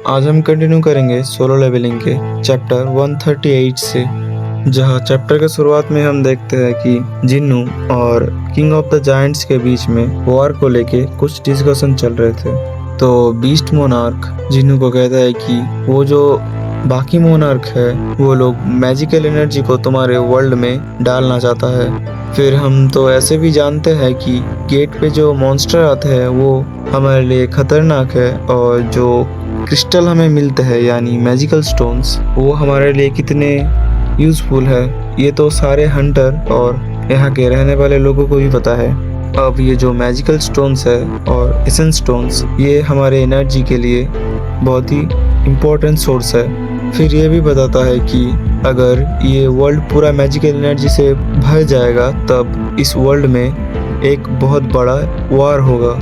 आज हम कंटिन्यू करेंगे सोलो लेवलिंग के चैप्टर 138 से, जहाँ चैप्टर के शुरुआत में हम देखते हैं कि जिन्नू और किंग ऑफ द जायंट्स के बीच में वॉर को लेके कुछ डिस्कशन चल रहे थे। तो बीस्ट मोनार्क जिन्नू को कहता है कि वो जो बाकी मोनार्क है वो लोग मैजिकल एनर्जी को तुम्हारे वर्ल्ड में डालना चाहता है। फिर हम तो ऐसे भी जानते हैं कि गेट पे जो मॉन्स्टर आते हैं वो हमारे लिए खतरनाक है, और जो क्रिस्टल हमें मिलते हैं यानी मैजिकल स्टोन्स वो हमारे लिए कितने यूज़फुल है ये तो सारे हंटर और यहाँ के रहने वाले लोगों को भी पता है। अब ये जो मैजिकल स्टोन्स है और एसेंस स्टोन्स ये हमारे एनर्जी के लिए बहुत ही इम्पोर्टेंट सोर्स है। फिर ये भी बताता है कि अगर ये वर्ल्ड पूरा मैजिकल एनर्जी से भर जाएगा तब इस वर्ल्ड में एक बहुत बड़ा वॉर होगा।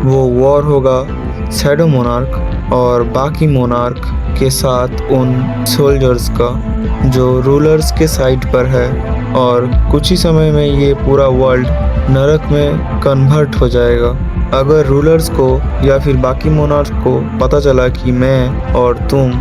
वो वॉर होगा शैडो मोनार्क और बाकी मोनार्क के साथ उन सोल्जर्स का जो रूलर्स के साइड पर है, और कुछ ही समय में ये पूरा वर्ल्ड नरक में कन्वर्ट हो जाएगा। अगर रूलर्स को या फिर बाकी मोनार्क को पता चला कि मैं और तुम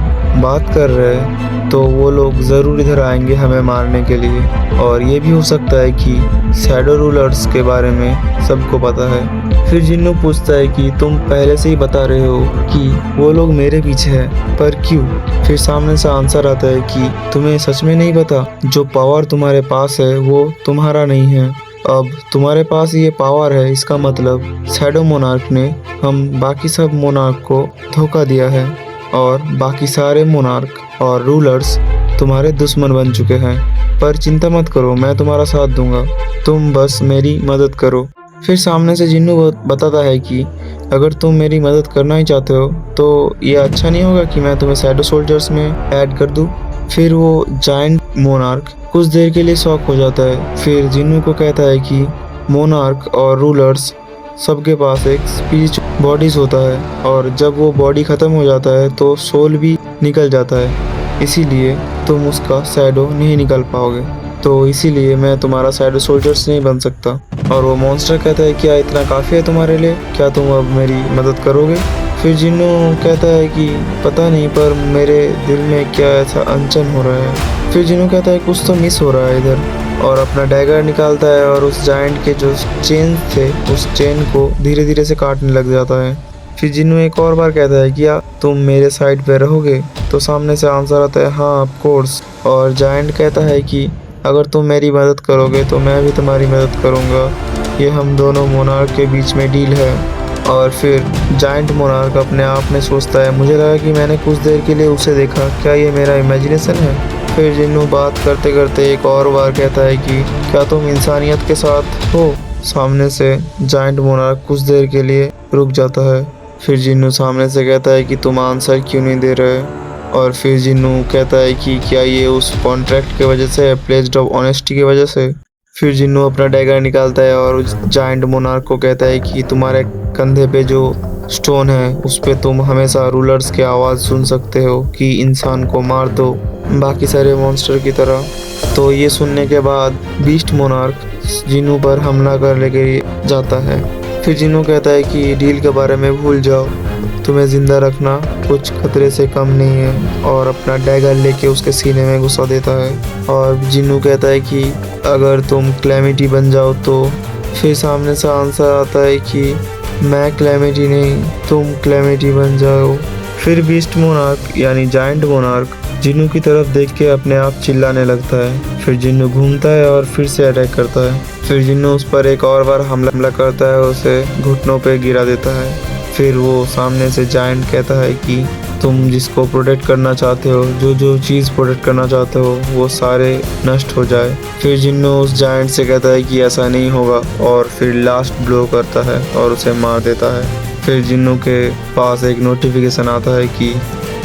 बात कर रहे हैं तो वो लोग ज़रूर इधर आएंगे हमें मारने के लिए। और ये भी हो सकता है कि शैडो रूलर्स के बारे में सबको पता है। फिर जिन्नू पूछता है कि तुम पहले से ही बता रहे हो कि वो लोग मेरे पीछे हैं, पर क्यों? फिर सामने से आंसर आता है कि तुम्हें सच में नहीं पता, जो पावर तुम्हारे पास है वो तुम्हारा नहीं है। अब तुम्हारे पास ये पावर है, इसका मतलब शैडो मोनार्क ने हम बाकी सब मोनार्क को धोखा दिया है और बाकी सारे मोनार्क और रूलर्स तुम्हारे दुश्मन बन चुके हैं। पर चिंता मत करो, मैं तुम्हारा साथ दूंगा, तुम बस मेरी मदद करो। फिर सामने से जिन्नू बताता है कि अगर तुम मेरी मदद करना ही चाहते हो तो ये अच्छा नहीं होगा कि मैं तुम्हें शैडो सोल्जर्स में ऐड कर दूं। फिर वो जायंट मोनार्क कुछ देर के लिए शॉक हो जाता है। फिर जिन्नू को कहता है कि मोनार्क और रूलर्स सबके पास एक स्पिरिचुअल बॉडीज होता है, और जब वो बॉडी ख़त्म हो जाता है तो सोल भी निकल जाता है, इसीलिए तुम उसका शैडो नहीं निकाल पाओगे। तो इसीलिए मैं तुम्हारा शैडो सोल्जर्स नहीं बन सकता। और वो मॉन्स्टर कहता है क्या इतना काफ़ी है तुम्हारे लिए? क्या तुम अब मेरी मदद करोगे? फिर जिन्नू कहता है कि पता नहीं, पर मेरे दिल में क्या ऐसा अनचन हो रहा है। फिर जिन्नू कहता है कुछ तो मिस हो रहा है इधर, और अपना डैगर निकालता है और उस जायंट के जो चेन थे उस चेन को धीरे धीरे से काटने लग जाता है। फिर जिन्नू एक और बार कहता है कि क्या तुम मेरे साइड पे रहोगे? तो सामने से आंसर आता है हाँ ऑफ कोर्स। और जायंट कहता है कि अगर तुम मेरी मदद करोगे तो मैं भी तुम्हारी मदद करूँगा, ये हम दोनों मोनार्क के बीच में डील है। और फिर जायंट मोनार्क अपने आप में सोचता है मुझे लगा कि मैंने कुछ देर के लिए उसे देखा, क्या ये मेरा इमेजिनेशन है? फिर जिन्नू बात करते करते एक और बार कहता है कि क्या तुम इंसानियत के साथ हो? सामने से जायंट मोनार्क कुछ देर के लिए रुक जाता है। फिर जिन्नू सामने से कहता है कि तुम आंसर क्यों नहीं दे रहे? और फिर जिन्नू कहता है कि क्या ये उस कॉन्ट्रैक्ट की वजह से है, प्लेज्ड ऑफ ऑनेस्टी की वजह से? फिर जिन्नू अपना डैगर निकालता है और उस जायंट मोनार्क को कहता है कि तुम्हारे कंधे पे जो स्टोन है उस पे तुम हमेशा रूलर्स की आवाज़ सुन सकते हो कि इंसान को मार दो बाकी सारे मॉन्स्टर की तरह। तो ये सुनने के बाद बीस्ट मोनार्क जिन्नू पर हमला कर लेके जाता है। फिर जिन्नू कहता है कि डील के बारे में भूल जाओ, तुम्हें ज़िंदा रखना कुछ खतरे से कम नहीं है, और अपना डैगर लेके उसके सीने में घुसा देता है। और जिन्नू कहता है कि अगर तुम क्लैमिटी बन जाओ तो। फिर सामने से आंसर आता है कि मैं क्लैमिटी नहीं, तुम क्लैमिटी बन जाओ। फिर बीस्ट मोनार्क यानी जायंट मोनार्क जिन्नू की तरफ देख के अपने आप चिल्लाने लगता है। फिर जिन्नू घूमता है और फिर से अटैक करता है। फिर जिन्नू उस पर एक और बार हमला करता है, उसे घुटनों पे गिरा देता है। फिर वो सामने से जायंट कहता है कि तुम जिसको प्रोटेक्ट करना चाहते हो, जो जो चीज़ प्रोटेक्ट करना चाहते हो वो सारे नष्ट हो जाए। फिर जिन्नू उस जायंट से कहता है कि ऐसा नहीं होगा, और फिर लास्ट ब्लो करता है और उसे मार देता है। फिर जिन्नू के पास एक नोटिफिकेशन आता है कि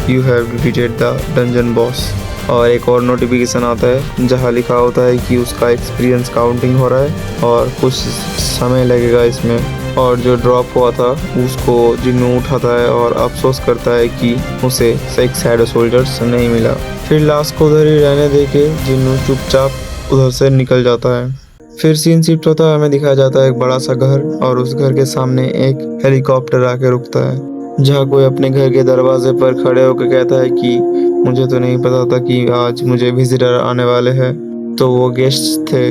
you have defeated the dungeon boss, और एक और नोटिफिकेशन आता है जहाँ लिखा होता है कि उसका एक्सपीरियंस काउंटिंग हो रहा है और कुछ समय लगेगा इसमें। और जो ड्रॉप हुआ था उसको जिन्नू उठाता है और अफसोस करता है कि उसे एक शैडो सोल्जर्स नहीं मिला। फिर लाश को उधर ही रहने देके जिन्नू चुपचाप उधर से निकल जाता है। फिर सीन शिफ्ट होता है, हमें दिखाया जाता है एक बड़ा सा घर, और उस घर के सामने एक हेलीकॉप्टर आके रुकता है। जहाँ कोई अपने घर के दरवाजे पर खड़े होकर कहता है कि मुझे तो नहीं पता था कि आज मुझे विजिटर आने वाले हैं। तो वो गेस्ट थे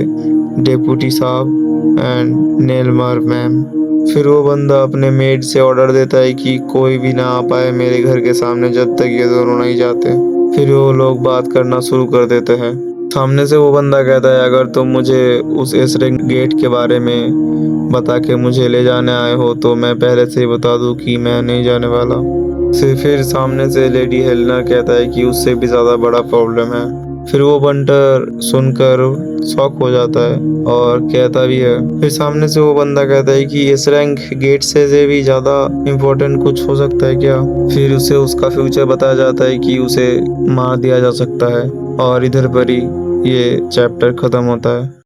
डेप्यूटी साहब एंड नेलमार मैम। फिर वो बंदा अपने मेड से ऑर्डर देता है कि कोई भी ना आ पाए मेरे घर के सामने जब तक ये दोनों नहीं जाते। फिर वो लोग बात करना शुरू कर देते हैं। सामने से वो बंदा कहता है, अगर तुम मुझे उस एसरिंग गेट के बारे में बता के मुझे ले जाने आए हो तो मैं पहले से ही बता दूं कि मैं नहीं जाने वाला। फिर सामने से लेडी हेलनर कहता है कि उससे भी ज़्यादा बड़ा प्रॉब्लम है। फिर वो बंटर सुनकर शॉक हो जाता है और कहता भी है। फिर सामने से वो बंदा कहता है कि इस रैंक गेट से भी ज़्यादा इम्पोर्टेंट कुछ हो सकता है क्या। फिर उसे उसका फ्यूचर बताया जाता है कि उसे मार दिया जा सकता है और इधर पर ही ये चैप्टर ख़त्म होता है।